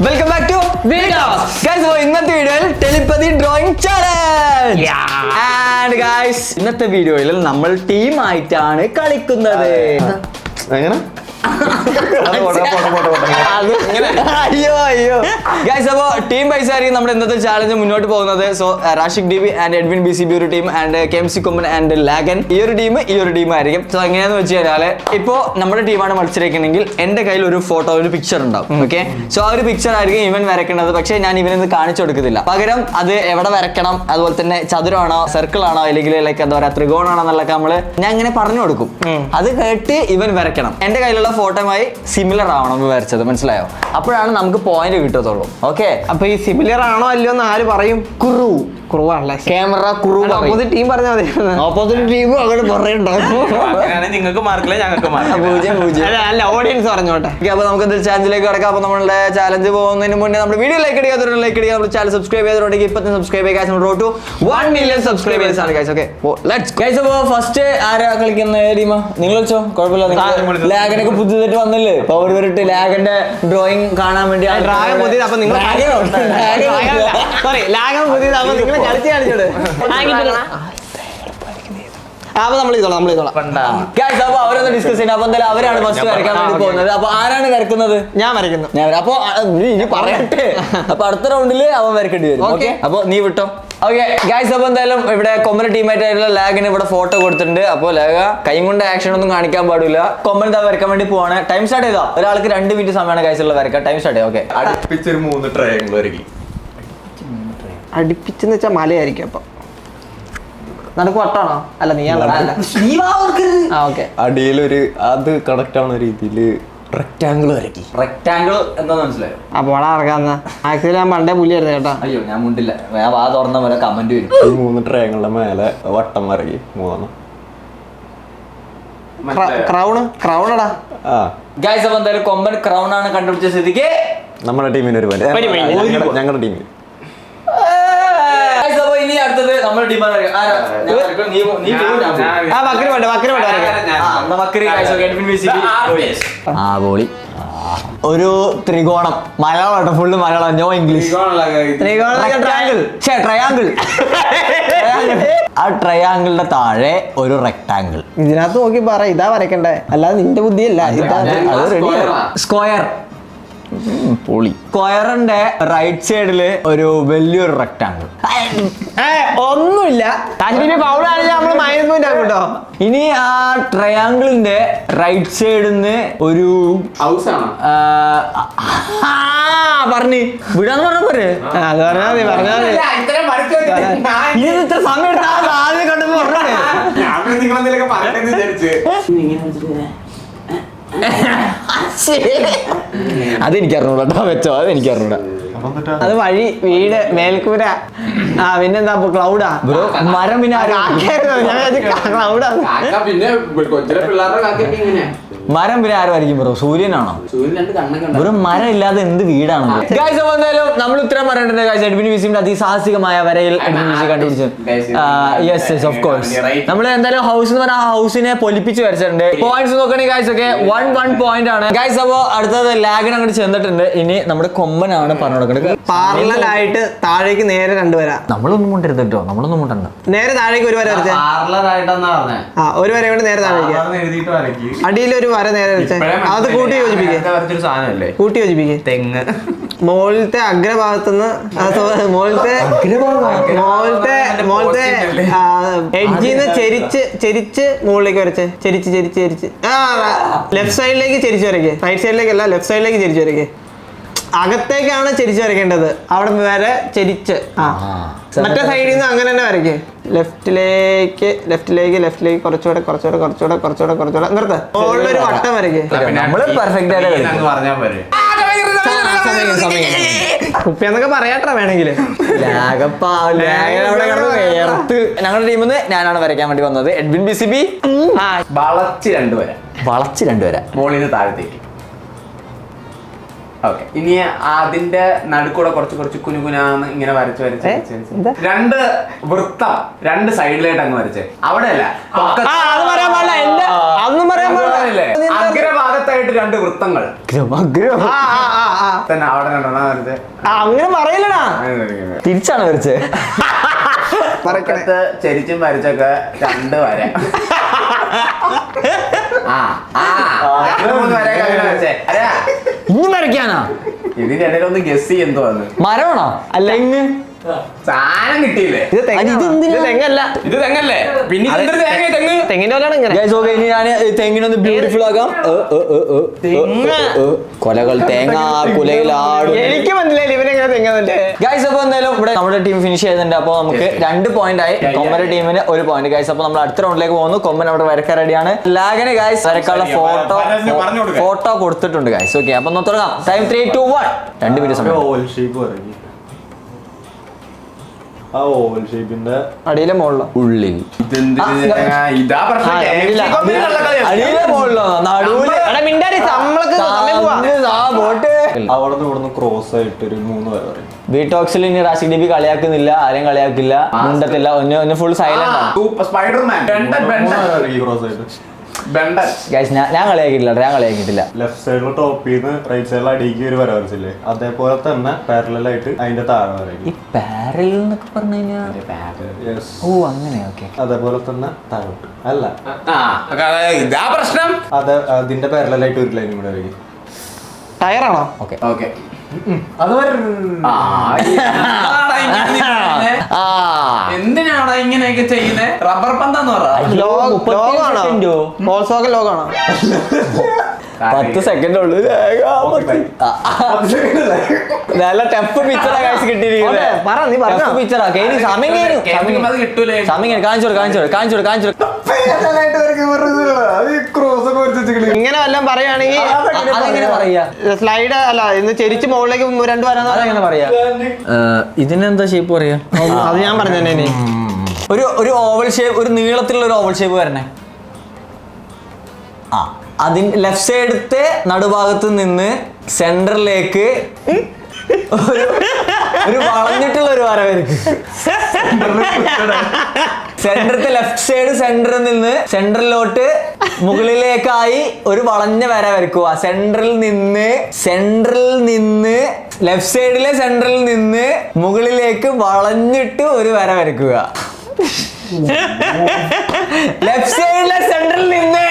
Welcome back to guys. ഇന്നത്തെ വീഡിയോയിൽ telepathy drawing challenge. And guys, ഇന്നത്തെ വീഡിയോയിൽ നമ്മൾ ടീം ആയിട്ടാണ് കളിക്കുന്നത്. എങ്ങനെ? അയ്യോ ഗൈസ്, അപ്പോ ടീം വൈസ് ആയിരിക്കും നമ്മുടെ ഇന്നത്തെ ചാലഞ്ച് മുന്നോട്ട് പോകുന്നത്. So Rashik DB and Edwin BCB ഒരു ടീം, ആൻഡ് KMC കൊമ്പൻ ആൻഡ് ലാഗൻ ഈ ഒരു ടീം ആയിരിക്കും. സോ എങ്ങനെയാന്ന് വെച്ച് കഴിഞ്ഞാല് ഇപ്പോ നമ്മുടെ ടീമാണ് മത്സരിക്കണമെങ്കിൽ എന്റെ കയ്യിൽ ഒരു ഫോട്ടോ, ഒരു പിക്ചർ ഉണ്ടാവും. ഓക്കെ, സോ ആ ഒരു പിക്ചർ ആയിരിക്കും ഇവൻ വരയ്ക്കേണ്ടത്. പക്ഷേ ഞാൻ ഇവനൊന്ന് കാണിച്ചു കൊടുക്കുന്നില്ല. പകരം അത് എവിടെ വരയ്ക്കണം, അതുപോലെ തന്നെ ചതുരമാണോ സർക്കിൾ ആണോ അല്ലെങ്കിൽ ലൈക്ക് എന്താ പറയാ ത്രികോണാണോ എന്നുള്ളതൊക്കെ നമ്മള് ഞാൻ ഇങ്ങനെ പറഞ്ഞു കൊടുക്കും. അത് കേട്ട് ഇവൻ വരയ്ക്കണം. എന്റെ കയ്യിലുള്ള ഫോട്ടോയുമായി സിമിലർ ആവണം വരച്ചത്, മനസ്സിലായോ? അപ്പോഴാണ് നമുക്ക് പോയിന്റ് കിട്ടത്തുള്ളൂ. ഓക്കെ, അപ്പൊ ഈ സിമിലർ ആണോ അല്ലയോ എന്ന് ആര് പറയും? കുറവാണല്ലേ ക്യാമറ കുറു. ഓപ്പോസിറ്റ് ടീം പറഞ്ഞാൽ മതി. ഓപ്പോസിറ്റ് ടീമും അങ്ങനെ പറയണ്ടോ? നിങ്ങൾക്ക് മാർക്കില്ല, ഞങ്ങൾക്ക് 0-0. അല്ല, ഓഡിയൻസ് പറഞ്ഞോട്ടെ. അപ്പൊ നമുക്ക് ചാലഞ്ചിലേക്ക് കിടക്കാം. അപ്പൊ നമ്മുടെ ചാലഞ്ച് പോകുന്നതിന് മുന്നേ നമ്മുടെ വീഡിയോ ലൈക്ക് അടിക്കുക, നമ്മുടെ ചാനൽ സബ്സ്ക്രൈബ് ചെയ്തിട്ടുണ്ടെങ്കിൽ ഇപ്പൊ സബ്സ്ക്രൈബ് ചെയ്യുക. റോഡ് ടു 1 million സബ്സ്ക്രൈബേഴ്സ് ആണ് ഗൈസ്. Okay, let's guys. അപ്പൊ ഫസ്റ്റ് ആരാ കളിക്കുന്ന ടീമാ? നിങ്ങൾ വെച്ചോ, കുഴപ്പമില്ല. ലാഗനൊക്കെ പുതിയതായിട്ട് വന്നില്ലേ? പവർ വരട്ട് ലാഗന്റെ ഡ്രോയിങ് കാണാൻ വേണ്ടി. ഡ്രാഗൺ പുതിയത്, അപ്പൊ നിങ്ങൾ ലാഗൻ പുതിയത്, അപ്പൊ നിങ്ങൾ കളിച്ച് കാണിച്ചോട്. അപ്പൊ നമ്മൾ ചെയ്തോളാം. ഗൈസ്, അപ്പൊ അവരൊന്ന് ഡിസ്കസ് ചെയ്യണം. അപ്പൊ എന്തായാലും അവരാണ് ഫസ്റ്റ് വരയ്ക്കാൻ വേണ്ടി പോകുന്നത്. അപ്പൊ ആരാണ് വരക്കുന്നത്? ഞാൻ വരയ്ക്കുന്നു. അപ്പൊ ഇനി പറയട്ടെ. അപ്പൊ അടുത്ത റൗണ്ടില് അവൻ വരക്കേണ്ടി വരും. ഓക്കെ, അപ്പൊ നീ വിട്ടോ. ഓക്കെ ഗൈസ്, അപ്പൊ എന്തായാലും ഇവിടെ കൊമ്പൻ ടീമായിട്ടുള്ള ലാഗിന് ഇവിടെ ഫോട്ടോ കൊടുത്തിട്ടുണ്ട്. അപ്പൊ ലാഗ കൈ കൊണ്ട് ആക്ഷൻ ഒന്നും കാണിക്കാൻ പാടില്ല. കൊമ്പൻ എന്താ വരക്കാൻ വേണ്ടി പോവാണ്. ടൈം സ്റ്റാർട്ട് ചെയ്തോ? ഒരാൾക്ക് 2 മിനിറ്റ് സമയമാണ് ഗൈസ് ഉള്ള വരക്കാം. ടൈം സ്റ്റാർട്ട് ചെയ്യാം. ഓക്കെ, അടുപ്പിച്ചൊരു 3 ട്രയാങ്കിൾ വരയ്ക്കും. അടുപ്പിച്ചെന്ന് വെച്ചാൽ മലയായിരിക്കും. അപ്പൊ നടക്ക് വട്ടാണോ? അല്ല, ഓക്കെ. അടിയിലൊരു അത് കണക്ട് ആവുന്ന രീതിയില് റെക്ടാങ്കിൾ വരയ്ക്കും. റെക്ടാങ്കിൾ എന്താന്ന് മനസ്സിലായോ? അപ്പൊ അവിടെ ഇറക്കാന്ന ആക്ച്വലി ഞാൻ പണ്ടേ പുലിയായിരുന്നു കേട്ടോ. അയ്യോ, ഞാൻ മുണ്ടില്ല. ഞാൻ വാ തുറന്ന പോലെ കമന്റ് വരും. ഈ 3 ട്രയാങ്കിളിന്റെ മേലെ വട്ടം വരയ്ക്കും. 3 ക്രൗണടാ. ഗൈസ്, അപ്പൊ എന്തായാലും കൊമ്പൻ ക്രൗൺ ആണ് കണ്ടുപിടിച്ച സ്ഥിതിക്ക് നമ്മുടെ ടീമിന് ഒരു ഞങ്ങളുടെ ടീമിന് ഇനി അടുത്തത് നമ്മുടെ ടീമാണ്. ഒരു ത്രികോണം. Malayalam, full Malayalam, no English. Triangle. ആ ട്രയാങ്കിളിന്റെ താഴെ ഒരു റെക്ടാങ്കിൾ. ഇതിനകത്ത് നോക്കി പറ, ഇതാ വരയ്ക്കണ്ടേ, അല്ലാതെ നിന്റെ ബുദ്ധിയല്ല. സ്ക്വയർ. പൊളി. സ്ക്വയറിന്റെ റൈറ്റ് സൈഡില് ഒരു വലിയൊരു റെക്ടാങ്കിൾ. ഒന്നുമില്ല. നമ്മള് മൈനസ് പോയിന്റ് ആക്കും കേട്ടോ. ഇനി ആ ട്രയാങ്കിളിന്റെ റൈറ്റ് സൈഡിന്ന് ഒരു ഹൗസ് ആണ്. പറഞ്ഞു വിടാന്ന് പറഞ്ഞ പോരെ? അത് പറഞ്ഞാൽ മതി. ഇത്ര സമയം എടുത്താൽ ആദ്യം കണ്ടപ്പോ പറഞ്ഞേ. അതെനിക്കറിഞ്ഞൂടാ. വെച്ചോ, അതെനിക്കറിഞ്ഞൂടാ. അത് വഴി, വീട്, മേൽക്കൂര. പിന്നെന്താ ക്ലൗഡാ? മരം. പിന്നെ ക്ലൗഡാ. മരം പിന്നെ ആരുമായിരിക്കും ബ്രോ? സൂര്യനാണോ? വെറും മരം ഇല്ലാതെ എന്ത് വീടാണ്? എന്തായാലും നമ്മൾ ഉത്തരം പറഞ്ഞിട്ടുണ്ട്. എഡ്വിൻ BCB അതിസാഹസികമായ വരയിൽ കണ്ടുപിടിച്ചു. Yes, of course. നമ്മൾ എന്തായാലും ഹൗസ് എന്ന് പറഞ്ഞാൽ ഹൗസിനെ പൊലിപ്പിച്ച് വരച്ചിട്ടുണ്ട്. പോയിന്റ്സ് നോക്കണെങ്കിൽ ഗൈസ് ഒക്കെ 1 പോയിന്റ് ആണ് ഗൈസ്. അപ്പോ അടുത്തത് ലാഗിന് അങ്ങോട്ട് ചെന്നിട്ടുണ്ട്. ഇനി നമ്മുടെ കൊമ്പനാണ് പറഞ്ഞു കൊടുക്കുന്നത്. പാർലറായിട്ട് താഴേക്ക് നേരെ 2 വര. നമ്മളൊന്നും മുണ്ടരുത് കേട്ടോ, നമ്മളൊന്നും മുണ്ടണ്ട. നേരെ താഴേക്ക് 1 വര വരച്ചേ. ഒരു വര കൊണ്ട് നേരെ താഴേക്ക്. അടിയിലൊരു വര നേരെ വരച്ചേ. അത് കൂട്ടി യോജിപ്പിക്കേ. തെങ്ങ്. മുകളിലത്തെ അഗ്രഭാഗത്തുനിന്ന് മുകളിലത്തെ എഡ്ജിന്ന് ചെരിച്ച് മുകളിലേക്ക് വരച്ചേ. ചെരിച്ച് ലെഫ്റ്റ് സൈഡിലേക്ക് ചെരിച്ച് വരയ്ക്കേ. റൈറ്റ് സൈഡിലേക്കല്ല, ലെഫ്റ്റ് സൈഡിലേക്ക് ചെരിച്ച് വരയ്ക്കേ. അകത്തേക്കാണ് ചെരിച്ച് വരയ്ക്കേണ്ടത്. അവിടെ വരെ ചെരിച്ച്. മറ്റേ സൈഡിൽ നിന്ന് അങ്ങനെ തന്നെ വരയ്ക്കേ. ലെഫ്റ്റിലേക്ക് കുറച്ചുകൂടെ നിർത്ത. മുകളിലൊരു വട്ടം വരയ്ക്കേ. കുപ്പിയെന്നൊക്കെ പറയാട്ടാ വേണമെങ്കിൽ. ഞങ്ങളുടെ ടീമിൽ നിന്ന് ഞാനാണ് വരയ്ക്കാൻ വേണ്ടി വന്നത്. എഡ്വിൻ BCB വളച്ച് 2 വര. വളച്ച് 2 വര. മുകളിൽ നിന്ന് താഴത്തേക്ക്. ഓക്കെ, ഇനി അതിന്റെ നടുക്കൂടെ കുറച്ച് കുനുകുനാന്ന് ഇങ്ങനെ വരച്ച് രണ്ട് വൃത്തം രണ്ട് സൈഡിലായിട്ട് അങ്ങ് വരച്ചേ. അവിടെ അല്ല, അഗ്രഭാഗത്തായിട്ട് രണ്ട് വൃത്തങ്ങൾ തന്നെ അവിടെ വരച്ചേ. അങ്ങനെ പറയില്ലടാ, തിരിച്ചാണ് വരച്ചേ. ചെരിച്ചും വരച്ചൊക്കെ രണ്ട് വര. ഇനി വരയ്ക്കാനാ? ഇതിന്റെ ഇടയിൽ ഒന്ന് ഗസ് ചെയ്യുന്നോ വന്ന് മരമാണോ? അല്ല തെങ്ങ്. സാധനം കിട്ടിയില്ലേ? ഇത് തെങ്ങല്ല, ഇത് തെങ്ങല്ലേ? പിന്നെ തെങ്ങ് തെങ്ങിന്റെ പോലെയാണ് ഇങ്ങനെ. Guys, okay, ഇനി ഞാൻ തെങ്ങിനൊന്ന് ബ്യൂട്ടിഫുൾ ആക്കാം. കൊലകൾ തേങ്ങ കുലയിലാടും. എനിക്ക് മനസ്സിലായില്ല ഇവനെങ്ങനെ തെങ്ങല്ലേ. ഗൈസ്, അപ്പൊ എന്തായാലും ഇവിടെ നമ്മുടെ ടീം ഫിനിഷ് ചെയ്തിട്ടുണ്ട്. അപ്പൊ നമുക്ക് 2 പോയിന്റ് ആയി. കൊമ്പന്റെ ടീമിന് 1 പോയിന്റ്. ഗൈസ്, അപ്പൊ നമ്മൾ അടുത്ത റൗണ്ടിലേക്ക് പോകുന്നു. കൊമ്പൻ അവിടെ വരക്കാൻ റെഡിയാണ്. ലാഗന് ഗൈസ് വരക്കാനുള്ള ഫോട്ടോ കൊടുത്തിട്ടുണ്ട്. ഗൈസ്, ഓക്കെ, അപ്പൊ തുടങ്ങാം. ടൈം 3, 2, 1. 2 മിനിറ്റ് സമയം. ഓവൽ ഷേപ്പ് വരയ്ക്കും. ആ ഓവൽ ഷേപ്പിന്റെ അടിയിലെ മുകളിലോ ഉള്ളിൽ ഇതാ പ്രശ്നം. അടിയിലെ മുകളിലോ നടുവില് അവിടെ നിന്ന് ഇവിടുന്ന് ക്രോസ് ആയിട്ട് ഒരു 3 വര പറയും. ബീടോക്സിൽ ഇനി റാഷിക് ഡിബി കളിയാക്കുന്നില്ല, ആരെയും കളിയാക്കില്ല, മുണ്ടത്തില്ല, ഒന്ന് ഫുൾ സൈലന്റ് ആണ്. സ്പൈഡർമാൻ ക്രോസ് ആയിട്ട് ഗൈസ്, ഞാൻ കളിയാക്കിയിട്ടില്ല. ലെഫ്റ്റ് സൈഡിൽ ടോപ്പിൽ നിന്ന് റൈറ്റ് സൈഡിൽ അടിയിലേക്ക് ഒരു വര വരച്ചില്ലേ, അതേപോലെ തന്നെ പാരലായിട്ട് അതിന്റെ താഴെ വരയ്ക്കും. ഈ പാരൽ എന്നൊക്കെ പറഞ്ഞു കഴിഞ്ഞാൽ ഓ അങ്ങനെ, ഓക്കെ. അതേപോലെ തന്നെ താഴോട്ട് അല്ല, ഇതാ പ്രശ്നം. അത് അതിന്റെ പാരലായിട്ട് ഒരു ലൈനും കൂടെ വരയ്ക്കും. ടയറാണോ? ഓക്കെ ഓക്കെ, അത് എന്തിനാണ് ഇങ്ങനെയൊക്കെ ചെയ്യുന്നത്? റബ്ബർ പന്താന്ന് പറഞ്ഞ ലോഗാണോ? 10 സെക്കൻഡ് ഉള്ളു. നല്ല ടഫ് പിക്ചറാ ഗൈസ് കിട്ടിയിരിക്കുന്നത്. പിക്ചറാ സമയം കാണിച്ചോട്. ഇങ്ങനെ വല്ലതും പറയുകയാണെങ്കിൽ അതെങ്ങനെ പറയാ? സ്ലൈഡ് അല്ല, ഇന്ന് ചെരിച്ച് മുകളിലേക്ക് 2 വരാൻ അതെങ്ങനെ പറയാ? ഇതിനെന്താ ഷേപ്പ് പറയാ? അത് ഞാൻ പറഞ്ഞു തന്നെ. ഒരു ഓവൽ ഷേപ്പ്, ഒരു നീളത്തിലുള്ള ഒരു ഓവൽ ഷേപ്പ് വരണേ. ആ, അതിന്റെ ലെഫ്റ്റ് സൈഡത്തെ നടുഭാഗത്ത് നിന്ന് സെന്ററിലേക്ക് ഒരു വളഞ്ഞിട്ടുള്ള ഒരു വര വരയ്ക്കും. സെന്ററിന്റെ ലെഫ്റ്റ് സൈഡ് സെന്ററിൽ നിന്ന് സെന്ററിലോട്ട് മുകളിലേക്കായി ഒരു വളഞ്ഞ വര വരയ്ക്കുക. സെന്ററിൽ നിന്ന് ലെഫ്റ്റ് സൈഡിലെ സെന്ററിൽ നിന്ന് മുകളിലേക്ക് വളഞ്ഞിട്ട് ഒരു വര വരയ്ക്കുക. ലെഫ്റ്റ് സൈഡിലെ സെന്ററിൽ നിന്ന്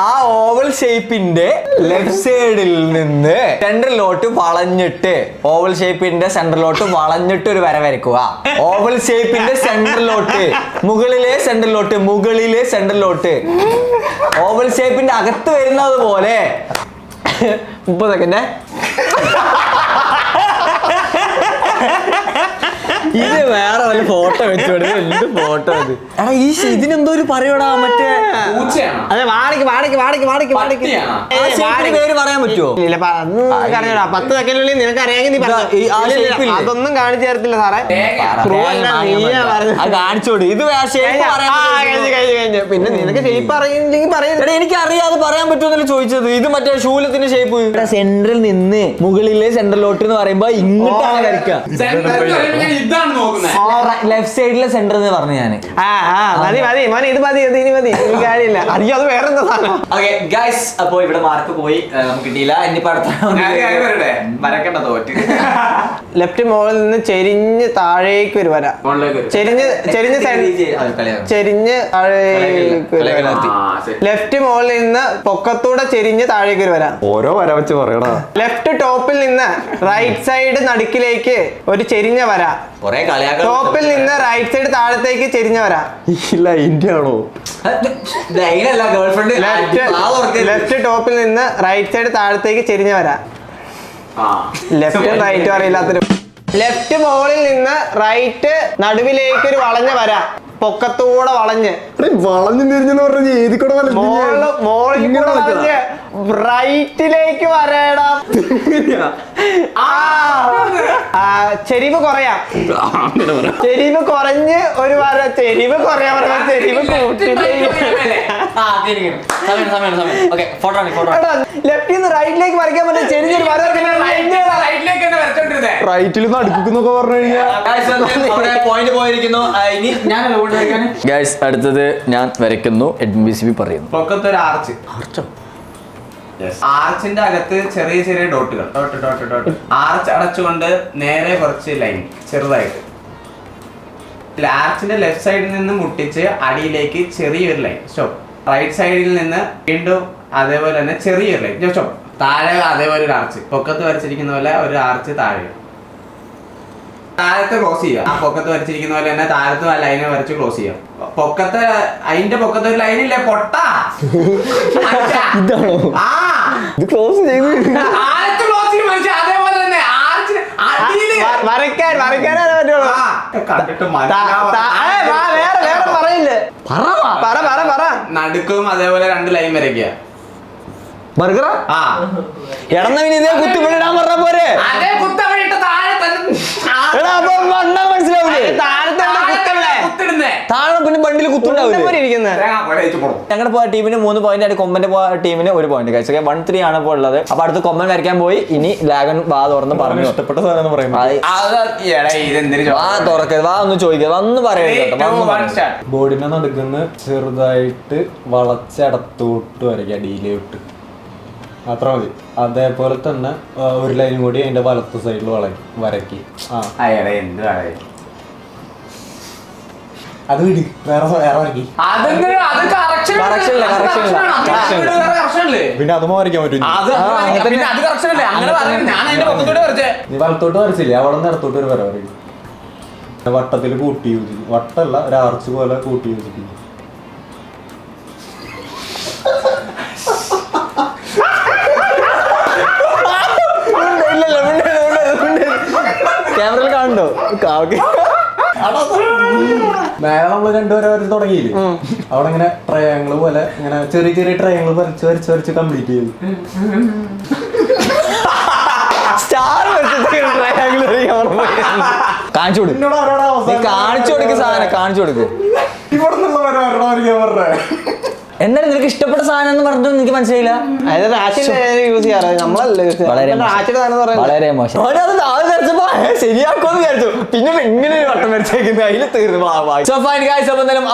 ആ ഓവൽ ഷേപ്പിന്റെ ലെഫ്റ്റ് സൈഡിൽ നിന്ന് സെന്ററിലോട്ട് വളഞ്ഞിട്ട് ഓവൽ ഷേപ്പിന്റെ സെന്ററിലോട്ട് വളഞ്ഞിട്ട് ഒരു വര വരയ്ക്കുക. ഓവൽ ഷേപ്പിന്റെ സെന്ററിലോട്ട് മുകളിലെ സെന്ററിലോട്ട് ഓവൽ ഷേപ്പിന്റെ അകത്ത് വരുന്നത് പോലെ 30 സെക്കൻഡ്. ഇത് വേറെ വല്ല ഫോട്ടോ വെച്ചോട്. എന്ത് ഫോട്ടോ ഇത്? എടാ ഈ ഇതിനെന്തോ ഒരു പറയടാ, മറ്റേ അതെ പേര് പറയാൻ പറ്റുമോ? 10 സെക്കൻഡിനുള്ളിൽ നിനക്ക് അറിയാമെങ്കിൽ നീ പറഞ്ഞു. അതൊന്നും കാണിച്ചു തരത്തില്ല സാറേ. കാണിച്ചോട്. ഇത് കഴിഞ്ഞു. പിന്നെ നിനക്ക് ഷേപ്പ് അറിയില്ലെങ്കിൽ പറയുന്നത് എനിക്ക് അറിയാതെ പറയാൻ പറ്റുമെന്നല്ലേ ചോദിച്ചത്. ഇത് മറ്റേ ശൂലത്തിന്റെ ഷേപ്പ് സെന്ററിൽ നിന്ന് മുകളിലെ സെന്ററിലോട്ട് എന്ന് പറയുമ്പോ ഇങ്ങോട്ടാണ് വരയ്ക്കുക. ലെഫ്റ്റ് സൈഡിലെ സെന്റർ എന്ന് പറഞ്ഞു ഞാൻ. കാര്യമില്ല. അറിയോ, അത് വേറെന്താ സാധനം. അപ്പൊ ഇവിടെ മാർക്ക് പോയി, നമുക്ക് കിട്ടിയില്ല. ഇനിയിപ്പോ വരക്കണ്ട തോറ്റ്. ലെഫ്റ്റ് മുകളിൽ നിന്ന് ചെരിഞ്ഞ് താഴേക്ക് ഒരു വര. ചെരിഞ്ഞ് ലെഫ്റ്റ് മുകളിൽ നിന്ന് പൊക്കത്തൂടെ ചെരിഞ്ഞ് താഴേക്ക് ഒരു വര. ഓരോ വര വെച്ച് പറയടാ. ലെഫ്റ്റ് ടോപ്പിൽ നിന്ന് റൈറ്റ് സൈഡ് നടുക്കിലേക്ക് ഒരു ചെരിഞ്ഞ വര. ടോപ്പിൽ നിന്ന് റൈറ്റ് സൈഡ് താഴത്തേക്ക് ചെരിഞ്ഞ വര. ഇല്ല, ഇന്ത്യ ആണോ? ലെഫ്റ്റ് ടോപ്പിൽ നിന്ന് റൈറ്റ് സൈഡ് താഴത്തേക്ക് ചെരിഞ്ഞ വര. ലെഫ്റ്റും റൈറ്റും അറിയില്ലാത്തൊരു. ലെഫ്റ്റ് മുകളിൽ നിന്ന് റൈറ്റ് നടുവിലേക്ക് ഒരു വളഞ്ഞ വര. പൊക്കത്തൂടെ വളഞ്ഞ് വളഞ്ഞു തിരിഞ്ഞെന്ന് പറഞ്ഞ ഏതിക്കൂടെ റൈറ്റിലേക്ക് വരേണം. ചെരിവ് കുറയാം. ചെരിവ് കുറഞ്ഞ് ഒരു വര. ചെരിവ് കുറയാൻ പറഞ്ഞ ചെരിവ് ലെഫ്റ്റിൽ നിന്ന് റൈറ്റിലേക്ക് വരയ്ക്കാൻ പറ്റും. ചെരിഞ്ഞൊരു വര റൈറ്റിൽ നടുക്കുന്നൊക്കെ പറഞ്ഞു കഴിഞ്ഞാൽ പോയിന്റ് പോയിരിക്കുന്നു. ഇനി ഗൈസ് അടുത്തത് ഞാൻ വരയ്ക്കുന്നു. എഡ്വിൻ BCB പറയുന്നു. പൊക്കത്തൊരു ആർച്ച്. ആർച്ചിന്റെ അകത്ത് ചെറിയ ചെറിയ ഡോട്ടുകൾ. ആർച്ച് അടച്ചുകൊണ്ട് നേരെ കുറച്ച് ലൈൻ ചെറുതായിട്ട്. ആർച്ചിന്റെ ലെഫ്റ്റ് സൈഡിൽ നിന്ന് മുട്ടിച്ച് അടിയിലേക്ക് ചെറിയൊരു ലൈൻ. സ്റ്റോപ്പ്. റൈറ്റ് സൈഡിൽ നിന്ന് വീണ്ടും അതേപോലെ തന്നെ ചെറിയൊരു ലൈൻ. സ്റ്റോപ്പ്. താഴെ അതേപോലെ ഒരു ആർച്ച്. പൊക്കത്ത് വരച്ചിരിക്കുന്ന പോലെ ഒരു ആർച്ച് താഴെ. താഴത്തെ ക്ലോസ് ചെയ്യുക. ആ പൊക്കത്ത് വരച്ചിരിക്കുന്ന പോലെ തന്നെ താഴത്ത് ആ ലൈനെ വരച്ച് ക്ലോസ് ചെയ്യാം. പൊക്കത്ത് അതിന്റെ പൊക്കത്ത് ഒരു ലൈനില്ലേ പൊട്ട. ഇതാണോ ഇത് ക്ലോസ് ചെയ്ത് അതേപോലെ തന്നെ വരയ്ക്കാനേ പറ്റുള്ളൂ. കണ്ടിട്ട് വേറെ പറയില്ലേ? പറ. നടുക്കും അതേപോലെ 2 ലൈൻ വരയ്ക്കുക. ബർഗറാ ആ ഇടന്നവിന് ഇതേ കുത്തിപ്പിടാൻ പറഞ്ഞ പോരെ. അതേ കുത്തവഴിട്ട് താഴെ മനസ്സിലാവില്ലേ? കുത്തിടുന്നേ. താഴെ പിന്നെ ബണ്ടിൽ കുത്തുണ്ടാവില്ലേ? ഞങ്ങളുടെ ടീമിന് 3 പോയിന്റ് ആണ്. കൊമ്പന്റെ ടീമിന് 1 പോയിന്റ്. കഴിച്ചൊക്കെ 1-3 ആണ് ഇപ്പോൾ ഉള്ളത്. അപ്പൊ അടുത്ത് കൊമ്പൻ വരയ്ക്കാൻ പോയി. ഇനി ലാഗൻ വാ തുറന്ന് പറഞ്ഞു ഇഷ്ടപ്പെട്ട സാധനം എന്ന് പറയുമ്പോൾ വാ തുറക്കരുത്. വാ ഒന്ന് ചോദിക്കരുത്. വന്ന് പറയരുത്. ബോർഡിനെ നടുക്കുന്ന ചെറുതായിട്ട് വളച്ചടത്തോട്ട് വരയ്ക്കുക. ഡീലോട്ട് അത്ര മതി. അതേപോലെ തന്നെ ഒരു ലൈനും കൂടി അതിന്റെ വലത്ത് സൈഡിൽ വരക്കി. അത് വിടി. വേറെ വരക്കി. പിന്നെ അതും വരയ്ക്കാൻ പറ്റും. നീ വലത്തോട്ട് വരച്ചില്ലേ? അവിടെ നിന്ന് ഇടത്തോട്ട് ഒരു വര വരയ്ക്കും. വട്ടത്തിൽ കൂട്ടി യോജിക്കും. വട്ടല്ല, ഒരു ആർച്ച് പോലെ കൂട്ടി യോജിക്കും. ക്യാമറയിൽ കാണുന്നുണ്ടോ? നേരെ നമ്മള് 2 വര വരച്ച് തുടങ്ങിയില്ലേ? അവിടെ ഇങ്ങനെ ട്രയാങ്കിള് പോലെ ഇങ്ങനെ ചെറിയ ചെറിയ ട്രയാങ്കിള് വരച്ച് കംപ്ലീറ്റ് ചെയ്തു. സ്റ്റാർ കാണിച്ചു കൊടുക്കും. കാണിച്ചു കൊടുക്ക് സാധനം. കാണിച്ചു കൊടുക്ക്. ഇവിടെ നിന്നുള്ള വര വരയ്ക്കാൻ പറഞ്ഞേ. എന്നാലും നിനക്ക് ഇഷ്ടപ്പെട്ട സാധനം എന്ന് പറഞ്ഞിട്ട് എനിക്ക് മനസ്സിലായില്ല. യൂസ് ചെയ്യാറ് നമ്മളല്ലേ വളരെ മോശം. ശരിയാക്കുമെന്ന് വിചാരിച്ചു. പിന്നെ ഇങ്ങനെ ഒരു വട്ടം വരച്ചേക്കുന്നത് അതിൽ തീർന്നു.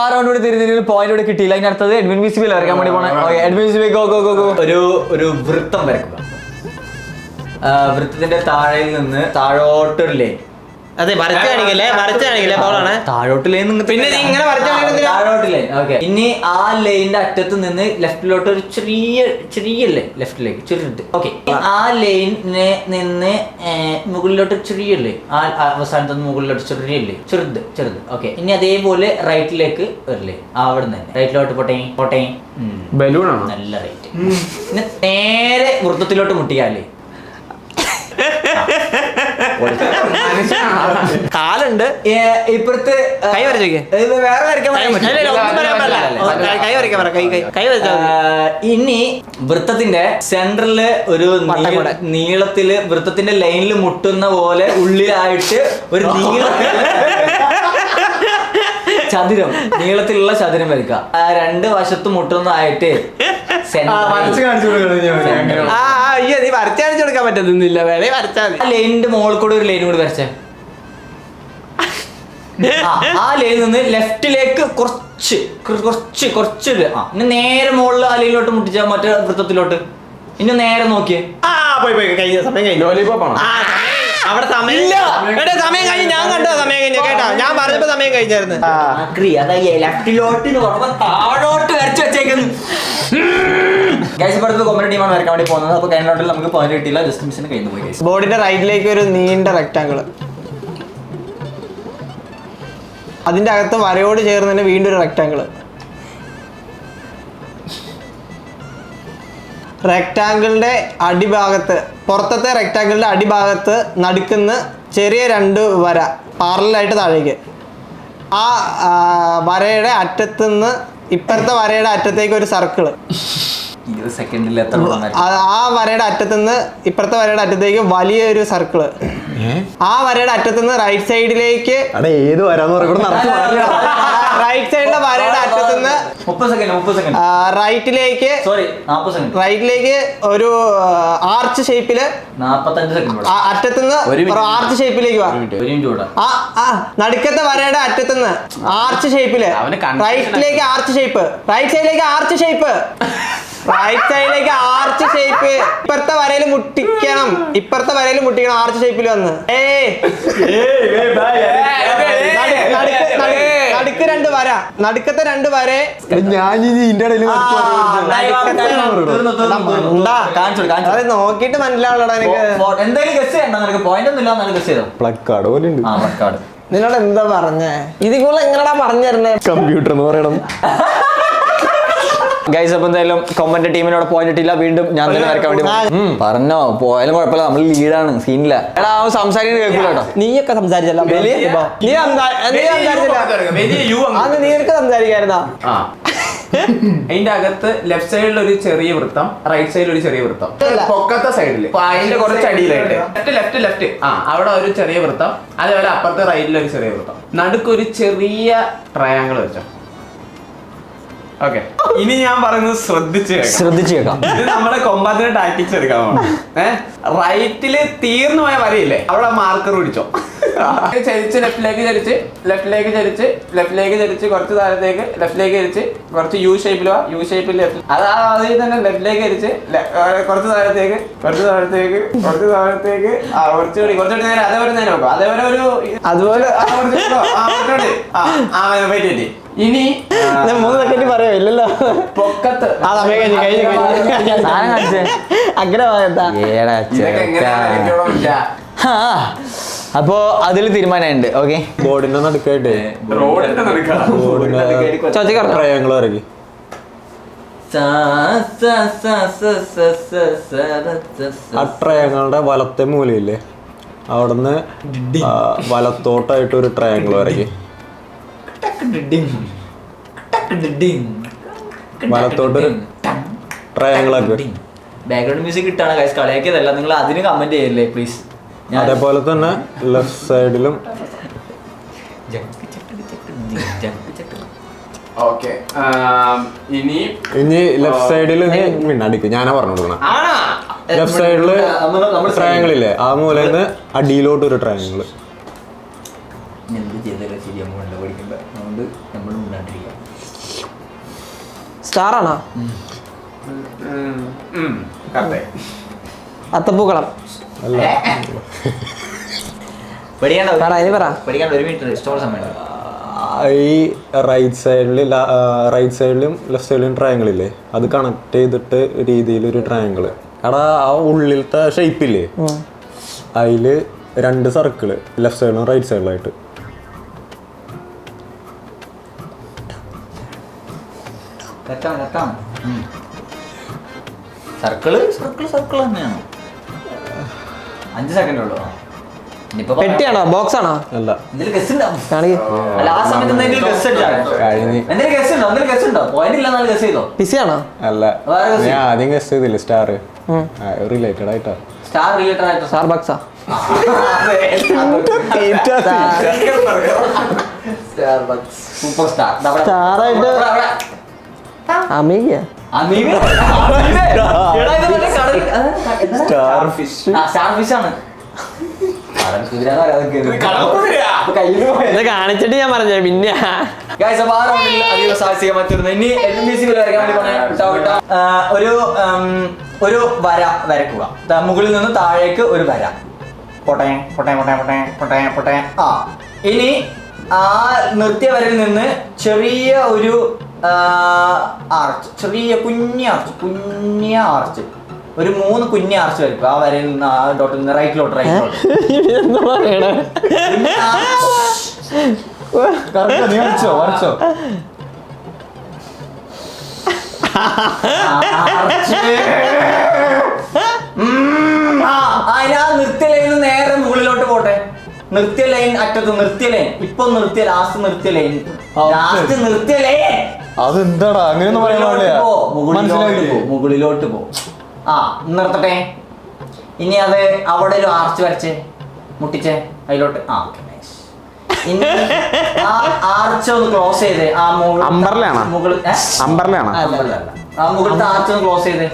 ആ റൗണ്ട് കൂടി തീരുന്നതിന് പോയിന്റ് കൂടി കിട്ടിയില്ല. അതിന് അടുത്തത് എഡ്വിൻ BCB വരയ്ക്കാൻ വേണ്ടി പോണേ. എഡ്വിൻ BCB ഒരു വൃത്തം വരക്കുക. വൃത്തത്തിന്റെ താഴെയിൽ നിന്ന് താഴോട്ടൊരു ലൈൻ. അതെ വരച്ച് കാണിക്കല്ലേ ബോളാണ്. താഴോട്ട് ലൈൻ. പിന്നെ നീ ഇങ്ങനെ താഴോട്ട് ലൈൻ. ഓക്കെ. ഇനി ആ ലൈനിന്റെ അറ്റത്ത് നിന്ന് ലെഫ്റ്റിലോട്ട് ഒരു ചെറിയ ലൈൻ. ലെഫ്റ്റിലേക്ക് ചെറുത്. ഓക്കെ. ആ ലൈനിനെ നിന്ന് മുകളിലോട്ട് ചെറിയ ലൈൻ. ആ അവസാനത്ത് നിന്ന് മുകളിലോട്ട് ചെറിയ ലൈൻ. ചെറുത്. ഓക്കെ. ഇനി അതേപോലെ റൈറ്റിലേക്ക് ഒരു ലൈൻ. അവിടെ നിന്ന് തന്നെ റൈറ്റിലോട്ട് പോട്ടെ. ബലൂണാണോ? നല്ല റൈറ്റ്. പിന്നെ നേരെ വൃത്തത്തിലോട്ട് മുട്ടിയാലേ കാലുണ്ട്. ഇപ്പുറത്ത് കൈ വരച്ചോക്കെ. വേറെ വരയ്ക്കാൻ ഇനി വൃത്തത്തിന്റെ സെന്ററില് ഒരു നീളത്തില് വൃത്തത്തിന്റെ ലൈനിൽ മുട്ടുന്ന പോലെ ഉള്ളിലായിട്ട് ഒരു ചതുരം, നീളത്തിലുള്ള ചതുരം വരയ്ക്കുക. 2 വശത്ത് മുട്ടുന്നതായിട്ട് നീ വരച്ച് കാണിച്ചു കൊടുക്കാൻ പറ്റുന്നില്ല. വേണേ വരച്ചാ മതി. ലൈനിന്റെ മുകളിൽ കൂടെ ഒരു ലൈൻ കൂടി വരച്ചേ. ആ ലൈനിൽ നിന്ന് ലെഫ്റ്റിലേക്ക് കുറച്ച് ഇനി നേരെ മുകളിൽ ആ ലൈനിലോട്ട് മുട്ടിച്ചാ മറ്റേ വൃത്തത്തിലോട്ട്. ഇനി നേരെ നോക്കിയേ. സമയം കഴിഞ്ഞു. അവിടെ സമയം കഴിഞ്ഞ് ഞാൻ കണ്ടോ? സമയം കഴിഞ്ഞ കേട്ടോ? ഞാൻ പറഞ്ഞപ്പോ സമയം കഴിഞ്ഞായിരുന്നു. ലെഫ്റ്റിലോട്ട് താഴോട്ട് വരച്ച് വെച്ചേക്കുന്നു. കൊമ്പൻ ടീമാണ് വരയ്ക്കാൻ വേണ്ടി പോകുന്നത്. അപ്പൊ കഴിഞ്ഞോട്ടിൽ നമുക്ക് പോയിന്റ് കിട്ടിയില്ല. ജസ്റ്റ് മിസ്സിന് കഴിഞ്ഞു പോയി. ബോർഡിന്റെ റൈറ്റിലേക്ക് ഒരു നീണ്ട റെക്ടാങ്കിള്. അതിന്റെ അകത്ത് വരയോട് ചേർന്ന് തന്നെ വീണ്ടും ഒരു റെക്ടാങ്കിള്. റെക്ടാങ്കിളിന്റെ അടിഭാഗത്ത്, പുറത്തത്തെ റെക്ടാങ്കിളിന്റെ അടിഭാഗത്ത് നടുക്കുന്ന ചെറിയ 2 വര പാരലായിട്ട് താഴേക്ക്. ആ വരയുടെ അറ്റത്തുനിന്ന് ഇപ്പുറത്തെ വരയുടെ അറ്റത്തേക്ക് ഒരു സർക്കിള്. 20 സെക്കൻഡിൽ എത്ര ആ വരയുടെ അറ്റത്തുനിന്ന് ഇപ്പുറത്തെ വരയുടെ അറ്റത്തേക്ക് വലിയൊരു സർക്കിള്, ആ വരയുടെ അറ്റത്തുനിന്ന് റൈറ്റ് സൈഡിലേക്ക് ഏത് വരാന്ന് പറയുമ്പോൾ റൈറ്റ് സൈഡിലെ വരയുടെ അറ്റത്തുനിന്ന് 30 സെക്കൻഡ് റൈറ്റിലേക്ക് സോറി 40 സെക്കൻഡ് റൈറ്റിലേക്ക് ഒരു ആർച്ച് ഷേപ്പില് 45 സെക്കൻഡ് അറ്റത്തുനിന്ന് ആർച്ച് ഷേപ്പിലേക്ക് വാ. ഒരു മിനിറ്റ് കൂടെ നടുക്കത്തെ വരയുടെ അറ്റത്തുനിന്ന് ആർച്ച് ഷേപ്പില് റൈറ്റിലേക്ക് ആർച്ച് ഷേപ്പ്, റൈറ്റ് സൈഡിലേക്ക് ആർച്ച് ഷേപ്പ്, റൈറ്റ് സൈഡിലേക്ക് ആർച്ച് ഷേപ്പ്. ഇപ്പുറത്തെ വരയിൽ മുട്ടിക്കണം, ഇപ്പുറത്തെ വരയിൽ മുട്ടിക്കണം ആർച്ച് ഷേപ്പിൽ വന്ന്. നടുക്ക് 2 വര, നടുക്കത്തെ 2 വര ഞാൻ ഇതിന്റെ ഇടയിൽ അത് നോക്കിട്ട് മനസ്സിലാവുള്ളടാ എനിക്ക്. എന്തായാലും ഗസ് ചെയ്യണ്ട, നിനക്ക് പോയിന്റ് ഒന്നും ഇല്ല, ഗസ് ചെയ്തോ. പ്ലക്കാർഡ് പോലെ ഉണ്ട്. പ്ലക്കാർഡ് നിന്നോട് എന്താ പറഞ്ഞേ? ഇതിക്കുള്ള എങ്ങനെയാ പറഞ്ഞു തരണേ? കമ്പ്യൂട്ടർ എന്ന് പറയണം. ഗൈസ്, അപ്പൊ എന്തായാലും കൊമ്പന്റെ ടീമിനോട് പോയിന്റ് ഇട്ടില്ല, വീണ്ടും ഞാൻ തന്നെ വരക്കാൻ വേണ്ടി പറഞ്ഞോ. പോയാലും കുഴപ്പമില്ല, നമ്മൾ ലീഡാണ്, സീനില്ല. എടാ അവൻ സംസാരിക്കുന്നത് കേൾക്കൂല കേട്ടോ. നീയൊക്കെ സംസാരിച്ചല്ലോ, നീ സംസാരിച്ചില്ല, നീയൊക്കെ സംസാരിക്കായിരുന്നാ. അതിന്റെ അകത്ത് ലെഫ്റ്റ് സൈഡിൽ ഒരു ചെറിയ വൃത്തം, റൈറ്റ് സൈഡിൽ ഒരു ചെറിയ വൃത്തം, പൊക്കത്തെ സൈഡിൽ അതിന്റെ കുറച്ച് അടിയിലായിട്ട് ലെഫ്റ്റ് അവിടെ ഒരു ചെറിയ വൃത്തം, അതേപോലെ അപ്പുറത്തെ റൈറ്റിൽ ഒരു ചെറിയ വൃത്തം, നടുക്കൊരു ചെറിയ ട്രയാങ്കിൾ വെച്ചോ. ഓക്കെ, ഇനി ഞാൻ പറയുന്നത് ശ്രദ്ധിച്ചു കേൾക്കാം. ഇത് നമ്മുടെ കൊമ്പാത്തിന്റെ ടാക്ടിക്സ് എടുക്കാൻ റൈറ്റില് തീർന്നു പോയ വരയില്ലേ, അവിടെ മാർക്കർ പിടിച്ചോ. ചരിച്ച് ലെഫ്റ്റിലേക്ക് ചരിച്ച് കുറച്ച് താഴത്തേക്ക്, ലെഫ്റ്റിലേക്ക് ചരിച്ച് കുറച്ച് യു ഷേപ്പിൽ അതിൽ തന്നെ ലെഫ്റ്റിലേക്ക് ചരിച്ച് കുറച്ച് താഴത്തേക്ക് കുറച്ചുകൂടി നേരം അതേപോലെ നേരം നോക്കാം. അതേപോലെ ഇനി 3 സെക്കൻഡ് പറയാ ഇല്ലല്ലോ. പൊക്കത്ത് അപ്പോ അതിൽ തീരുമാനമുണ്ട്. ഓക്കെ, ബോർഡിന്റെ നടുക്കായിട്ട് ട്രയാങ്കിൾ ഇറക്കി. ആ ട്രയാങ്കിളുടെ വലത്തെ മൂലയില്ലേ, അവിടുന്ന് വലത്തോട്ടായിട്ട് ഒരു ട്രയാങ്കിൾ ഇറക്കി. വലത്തോട്ടൊരു ട്രയാങ്കിൾ ആക്കി. ബാക്ക്ഗ്രൗണ്ട് മ്യൂസിക് കിട്ടാണ് ഗൈസ്, കളിയാക്കിയതല്ല, നിങ്ങൾ അതിന് കമന്റ് ചെയ്യല്ലേ പ്ലീസ്. അതേപോലെ തന്നെ ലെഫ്റ്റ് സൈഡിലും. ഓക്കെ, ഇനി ലെഫ്റ്റ് സൈഡിൽ അടിക്കും. ഞാനാ പറഞ്ഞു കൊടുക്കണം. ലെഫ്റ്റ് സൈഡില് ട്രയാങ്കിൾ ഇല്ലേ, ആ മൂലന്ന് അടിയിലോട്ട് ഒരു ട്രയാങ്കിൾ. സ്റ്റാർ ആണോ? അത്തപ്പൂക്കളം അല്ല, ഈ റൈറ്റ് സൈഡിലും ലെഫ്റ്റ് സൈഡിലും ട്രയാങ്കിൾ ഇല്ലേ, അത് കണക്ട് ചെയ്തിട്ട് രീതിയിൽ ഒരു ട്രയാങ്കിൾ. എടാ ആ ഉള്ളിലത്തെ ഷേപ്പില്ലേ, അതില് 2 സർക്കിള് ലെഫ്റ്റ് സൈഡിലും റൈറ്റ് സൈഡിലായിട്ട്. സർക്കിള് തന്നെയാണ്. 5 സെക്കൻഡ് ഉള്ളൂ. പെട്ടിയാണോ, ബോക്സ് ആണോ? അല്ല, പിസിയാണോ? അല്ല, ഞാൻ ആദ്യം ഗസ് ചെയ്തില്ലേ, സ്റ്റാർ റിലേറ്റഡ് ആയിട്ടാ. സ്റ്റാർ ബക്സാ? സൂപ്പർ സ്റ്റാർ സ്റ്റാറായിട്ട് അമീഗ സ്റ്റാർ ഫിഷ്. സ്റ്റാർ ഫിഷ് ആണ്. ഇത് കാണിച്ചിട്ട് ഞാൻ പറഞ്ഞ പിന്നെ ഒരു വര വരക്കുക. മുകളിൽ നിന്ന് താഴേക്ക് ഒരു വര. ഇനി ആ നിർത്തിയ വരയിൽ നിന്ന് ചെറിയ ഒരു ആർച്ച്, ചെറിയ കുഞ്ഞ ആർച്ച്, ഒരു 3 കുഞ്ഞ ആർച്ച് വരയ്ക്കും. ആ വരയിൽ നിന്ന് ആ ഡോട്ടിൽ നിന്ന് റൈറ്റിലോട്ട് വരച്ചോ. നിർത്തിയ ലൈൻ നേരെ മുകളിലോട്ട് പോട്ടെ. നിർത്തിയ ലൈൻ അറ്റത്ത്, നിർത്തിയ ലൈൻ ഇപ്പൊ നിർത്തിയ ലാസ്റ്റ് നിർത്തിയ ലൈൻ അതെന്താടാ അങ്ങനെയൊന്നും പറയാൻ പാടില്ല. മുകളിലോട്ട് പോ. ആ നിർത്തട്ടെ. ഇനി അത് അവിടെ ഒരു ആർച്ച് വരച്ചേ, മുട്ടിച്ചേ അതിലോട്ട്. ആ ഓക്കെ നൈസ്. ഇനി ആ ആർച്ച് ഒന്ന് ക്ലോസ് ചെയ്തേ. ആ അമ്പർലയാണോ? അമ്പർലയാണോ? അല്ല, ആ മുകളിലത്തെ ആർച്ച് ഒന്ന് ക്ലോസ് ചെയ്തേ.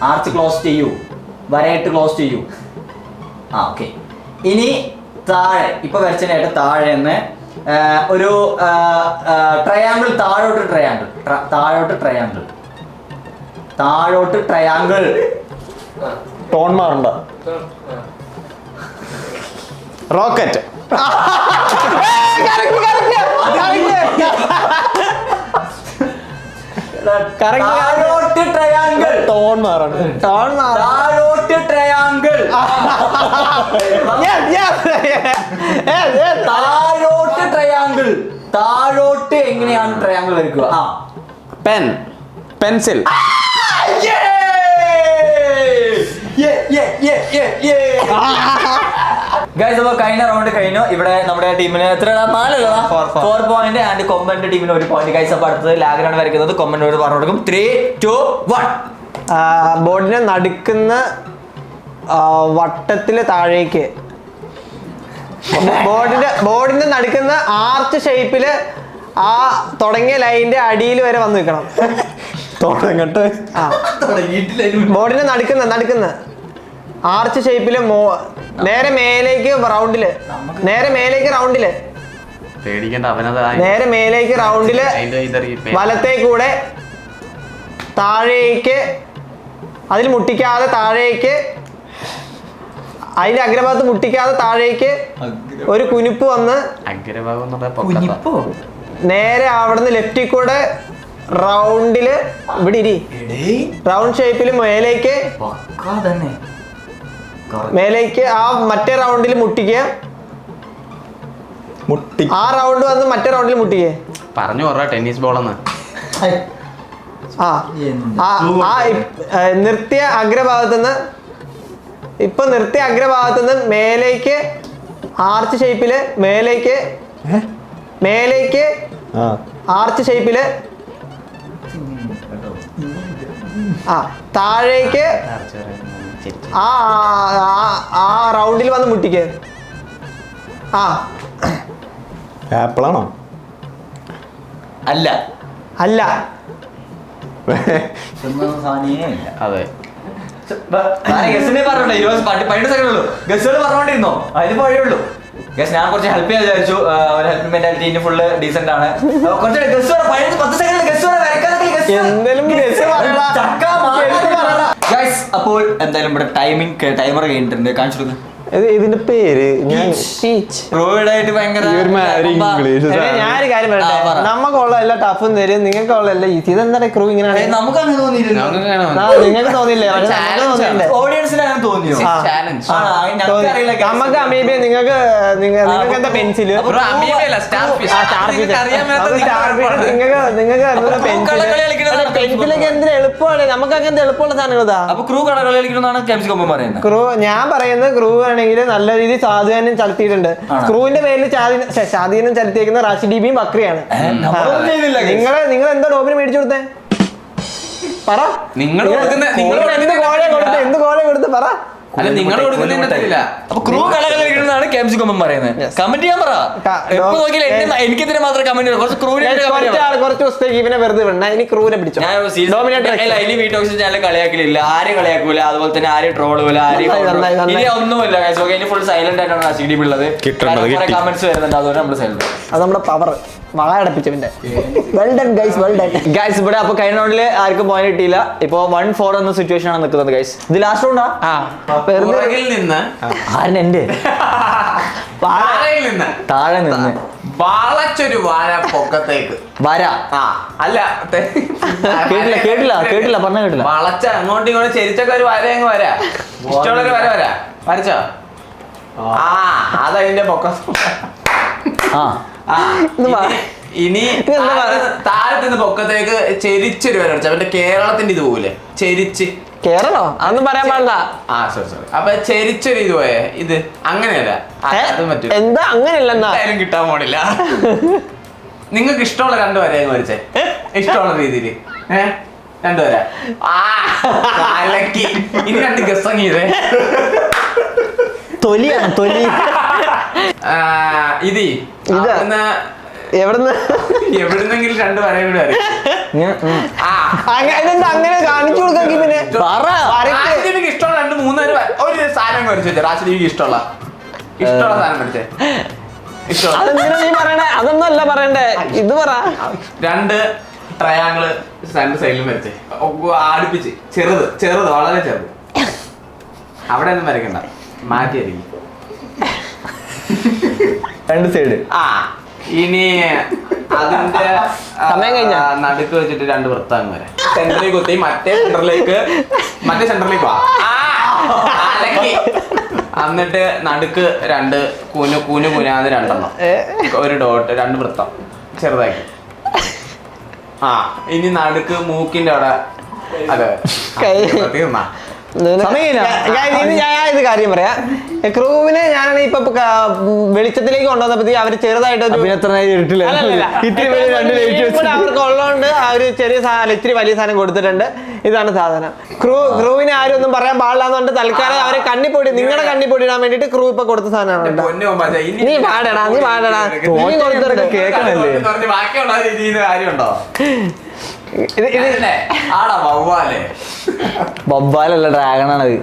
ആർച്ച് ക്ലോസ് ചെയ്യൂ, വരയിട്ട് ക്ലോസ് ചെയ്യൂ. ആ ഓക്കെ. ഇനി താഴെ ഇപ്പൊ വരച്ചതിനായിട്ട് താഴെ നിന്ന് ഒരു ട്രയാങ്കിൾ, താഴോട്ട് ട്രയാങ്കിൾ, താഴോട്ട് ട്രയാങ്കിൾ. ടോൺ മാറണ്ട. റോക്കറ്റ്. താഴോട്ട് ട്രയാങ്കിൾ. ടോൺ മാറണ്ട. താഴോട്ട് ട്രയാങ്കിൾ. താഴോട്ട് ട്രയാങ്കിൾ. താഴോട്ട് എങ്ങനെയാണ് ട്രയാങ്കിൾ വരയ്ക്കുക? ആ പെൻ, പെൻസിൽ. ഗൈസ്, അപ്പോൾ കഴിഞ്ഞ റൗണ്ട് കഴിഞ്ഞു. ഇവിടെ നമ്മുടെ ടീമിന് എത്ര 4 പോയിന്റ് ആൻഡ് കൊമ്പന്റെ ടീമിന് 1 പോയിന്റ്. ഗൈസ്, അപ്പോൾ അടുത്തത് ലാഗനാണ് വരയ്ക്കുന്നത്. കൊമ്പനോട് പറഞ്ഞു കൊടുക്കും. 3, 2, 1. ബോർഡിനെ നടുക്കുന്ന വട്ടത്തില് താഴേക്ക്, ബോർഡിന്റെ നടുക്കുന്ന ആർച്ച് ഷേപ്പില് ആ തുടങ്ങിയ ലൈനിന്റെ അടിയിൽ വരെ വന്ന് നിൽക്കണം. തുടങ്ങട്ടെ. ആ ബോർഡിനെ നടുക്കുന്ന ആർച്ച് ഷേപ്പില് നേരെ മേലേക്ക് റൗണ്ടില്, നേരെ മേലേക്ക് റൗണ്ടില് വലത്തേക്കൂടെ താഴേക്ക്, അതിൽ മുട്ടിക്കാതെ താഴേക്ക്, അതിന്റെ അഗ്രഭാഗത്ത് മുട്ടിക്കാതെ താഴേക്ക് ഒരു കുനിപ്പ് വന്ന് നേരെ അവിടുന്ന് ലെഫ്റ്റിൽ കൂടെ റൗണ്ടില് ഇവിടെ റൗണ്ട് ഷേപ്പില് മേലേക്ക് ആ മറ്റേ റൗണ്ടിൽ മുട്ടിക്കുക. ആ റൗണ്ട് വന്ന് മറ്റേ റൗണ്ടിൽ മുട്ടിക്കുക. പറഞ്ഞു പറ ടെന്നീസ് ബോളെന്ന്. നിർത്തിയ അഗ്രഭാഗത്തുനിന്ന് മേലേക്ക് ആർച്ച് ഷേപ്പില് മേലേക്ക് ആർച്ച് ഷേപ്പില് താഴേക്ക് ആ റൗണ്ടിൽ വന്ന് മുട്ടിക്കുക. ആപ്പിളാണോ? അല്ല അതെ. ഗസ്റ്റുകൾ പറഞ്ഞോണ്ടിരുന്നോ? അതിന് വഴിയുള്ളൂ. ഗസ്, ഞാൻ കുറച്ച് ഹെൽപ്പ് ചെയ്യാൻ വിചാരിച്ചു. ഹെൽപ്പ് മെന്റാലിറ്റി ഫുള്ള് ഡീസെന്റ് ആണ്. കുറച്ച് ഗസ്റ്റുകൾ 10 സെക്കൻഡ് ഗസ്റ്റുകൾ അപ്പോൾ എന്തായാലും ഇവിടെ ടൈമർ കഴിഞ്ഞിട്ടുണ്ട്. കാണിച്ചു കൊടുക്കും. ഇതിന്റെ പേര് ഞാനൊരു കാര്യം പറയട്ടെ. നമുക്കുള്ള എല്ലാ ടഫും തരും, നിങ്ങൾക്കുള്ള എല്ലാ ഈസി. ഇതെന്താ ക്രൂ ഇങ്ങനെയാണ്? നമുക്ക് അങ്ങനെ തോന്നിയില്ല. നിങ്ങൾക്ക് തോന്നിയില്ലേ? ഓഡിയൻസിന് അങ്ങനെ തോന്നിയോ? നമുക്ക് അമീബിയ, നിങ്ങൾക്ക് എന്താ പെൻസില്, പെൻസിലൊക്കെ എന്തിനാ എളുപ്പമാണ്. നമുക്ക് അങ്ങനത്തെ എളുപ്പമുള്ള സാധനങ്ങളാ. അപ്പൊ ക്രൂ കടകളി കളിക്കുന്നതാണ് പറയുന്നത്. ക്രൂ, ഞാൻ പറയുന്നത് ക്രൂ ആണെങ്കിൽ നല്ല രീതിയിൽ സ്വാധീനം ചെലുത്തിയിട്ടുണ്ട്. ക്രൂവിന്റെ പേരിൽ സ്വാധീനം ചെലുത്തിയേക്കുന്ന റാഷി ഡിബിയും ബക്രിയാണ്. നിങ്ങൾ എന്താ ഡോബിന് മേടിച്ചു കൊടുത്തേ? പറ. നിങ്ങൾ എന്ത് കോഴ കൊടുത്ത് പറ. അല്ല, നിങ്ങൾ ക്രൂ കളിക്കുന്നതാണ് KMC കൊമ്പൻ പറയുന്നത്. കമന്റ് ചെയ്യാൻ പറ. എനിക്കെതിരെ മാത്രം കമന്റ് കുറച്ച് ദിവസത്തേക്ക് ഇവനെ വെറുതെ വിടണ. ഇനി ക്രൂവിനെ പിടിച്ചു. ഇനി വീട്ടോക്സ് ചാനൽ കളിയാക്കലില്ല, ആരും കളിയാക്കൂല, അതുപോലെ തന്നെ ആരും ട്രോളൂല, ഇനി ഒന്നുമില്ല. ഇനി ഫുൾ സൈലന്റ് ആയിട്ടാണ് CDB ഉള്ളത്. കമന്റ്സ് വരുന്നുണ്ട്, അതുകൊണ്ട് നമ്മൾ സൈലന്റ്. അത് നമ്മുടെ പവർ വളയടപ്പിച്ചവന്റെ. ഗൈസ്, ഇവിടെ അപ്പൊ കഴിഞ്ഞ റൗണ്ടില് ആർക്കും പോയിന്റ് കിട്ടിയില്ല. ഇപ്പൊ 1-4 എന്ന സിറ്റുവേഷൻ ആണ് നിൽക്കുന്നത്. ഗൈസ്, ഇത് ലാസ്റ്റ് റൗണ്ടാ. താഴെ നിന്ന് വളച്ചൊരു വാഴ പൊക്കത്തേക്ക് വര. അല്ല, കേട്ടില്ല പറഞ്ഞ കേട്ടില്ല. വളച്ച അങ്ങോട്ടും ഇങ്ങോട്ടും ചെരിച്ചൊക്കെ ഒരു വര അങ്ങ് വരാ. ഇഷ്ടമുള്ളൊരു വരച്ചോ? അതതിന്റെ പൊക്കം. ഇനി താഴത്ത് നിന്ന് പൊക്കത്തേക്ക് ചെരിച്ചൊരു വര വരച്ച. അവന്റെ കേരളത്തിന്റെ ഇത് പോകൂലേ, ചെരിച്ച്. കേരളോ? അതൊന്നും പറയാൻ പാടില്ല. സോറി. അപ്പൊ ചെരിച്ചൊരു ഇത് പോയേ, ഇത് അങ്ങനെയല്ല. അതും പറ്റും. എന്താ അങ്ങനെയല്ല, കിട്ടാൻ പോണില്ല. നിങ്ങൾക്ക് ഇഷ്ടമുള്ള രണ്ടുപേരെ വരച്ചേ, ഇഷ്ടമുള്ള രീതിയിൽ. രണ്ടുപേരെ ഇനി 2 ഗസ്സങ്ങി ഇതേ. തൊലിയാണ് തൊലി. ഇത് എവിടുന്ന് എവിടുന്നെങ്കിലും 2 വരയും കൂടെ വരും. അങ്ങനെ കാണിച്ചു കൊടുക്കാമെങ്കിൽ പിന്നെ റാഷിദീപിക്ക് ഇഷ്ടമുള്ള 2-3 പേര് ഒരു സാധനം വരച്ചു വെച്ചേ. റാഷിദീപിക്ക് ഇഷ്ടമുള്ള സാധനം വരച്ചേ. നീ പറയണേ അതൊന്നും അല്ല പറയണ്ടേ, ഇത് പറ. 2 ട്രയാങ്കിള് 2 സൈഡിലും വരച്ചേ. അടുപ്പിച്ച് ചെറുത് വളരെ ചെറുത്. അവിടെ ഒന്നും വരയ്ക്കണ്ട, മാറ്റിയായിരിക്കും 2 സൈഡ്. ഇനി അതിന്റെ സമയം കഴിഞ്ഞോ? നടുക്ക് വെച്ചിട്ട് 2 വൃത്തം വരെ സെന്ററിൽ കുത്തി മറ്റേ സെന്ററിലേക്ക് വാ. എന്നിട്ട് നടുക്ക് 2 കുനാന്ന് 2 ഒരു ഡോട്ട് 2 വൃത്തം ചെറുതാക്കി. ഇനി നടുക്ക് മൂക്കിന്റെ അവിടെ അതെ തീർന്നാ. ഞാൻ ഇത് കാര്യം പറയാം. ക്രൂവിനെ ഞാൻ ഇപ്പൊ വെളിച്ചത്തിലേക്ക് കൊണ്ടുവന്നപ്പോ അവര് ചെറുതായിട്ട് അവർക്ക് ഉള്ളതുകൊണ്ട് ആ ഒരു ചെറിയ സാധനം ഇത്തിരി വലിയ സാധനം കൊടുത്തിട്ടുണ്ട്. ഇതാണ് സാധനം. ക്രൂവിനെ ആരും ഒന്നും പറയാൻ പാടില്ലാന്നുകൊണ്ട് തൽക്കാലം അവരെ കണ്ണിപ്പൊടി നിങ്ങളുടെ കണ്ണിപ്പൊടി ഇടാൻ വേണ്ടിട്ട് ക്രൂ ഇപ്പൊ കൊടുത്ത സാധനമാണ്. നീ പാടടാ കേൾക്കണല്ലേ ബാക്കിയുള്ള രീതിയിൽ കാര്യമുണ്ടോ? ബബ്ബാലല്ല ഡ്രാഗണാണത്.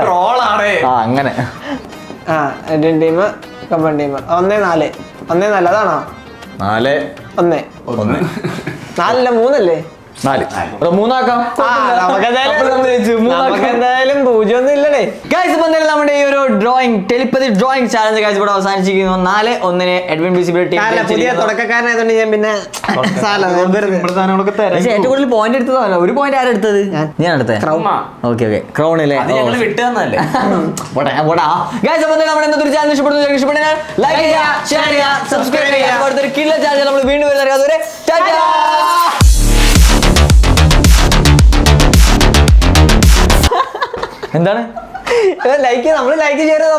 ട്രോളാണേ. അങ്ങനെ ഇന്ത്യൻ ടീം കമ്പൻ ടീം 1-4 അതാണോ? 4 1 4 3 മൂന്നാക്കാം. എന്തായാലും 0 ഒന്നും ഇല്ലടേ. ഗൈസ് ഇപ്പൊ എന്തായാലും നമ്മുടെ ഈ ഒരു drawing telepathy drawing challenge guys ഇവിടെ അവസാനിച്ചിരിക്കുന്നു. 4-1 എഡ്വിൻ BCB ടീം. പുതിയ തുടക്കക്കാരനായതുകൊണ്ട് ഞാൻ പിന്നെ ഏറ്റവും കൂടുതൽ പോയിന്റ് എടുത്തതല്ല. ഒരു പോയിന്റ് ആരും എടുത്തത്? ഞാൻ എടുത്തേ. ഓക്കെ ക്രൗണിലെ വിട്ടു തന്നല്ലേ. ഗൈസ് അപ്പൊ നമ്മുടെ ഇന്നത്തെ ചാനൽ ഇഷ്ടപ്പെടുന്ന ലൈക്ക് ചെയ്യുക, ഷെയർ ചെയ്യുക, സബ്സ്ക്രൈബ് ചെയ്യുക. അടുത്തൊരു കിള്ള ചാനൽ നമ്മൾ വീണ്ടും വരുന്നത്. എന്താണ് ലൈക്ക് ചെയ്ത് ഷെയർ ചെയ്ത്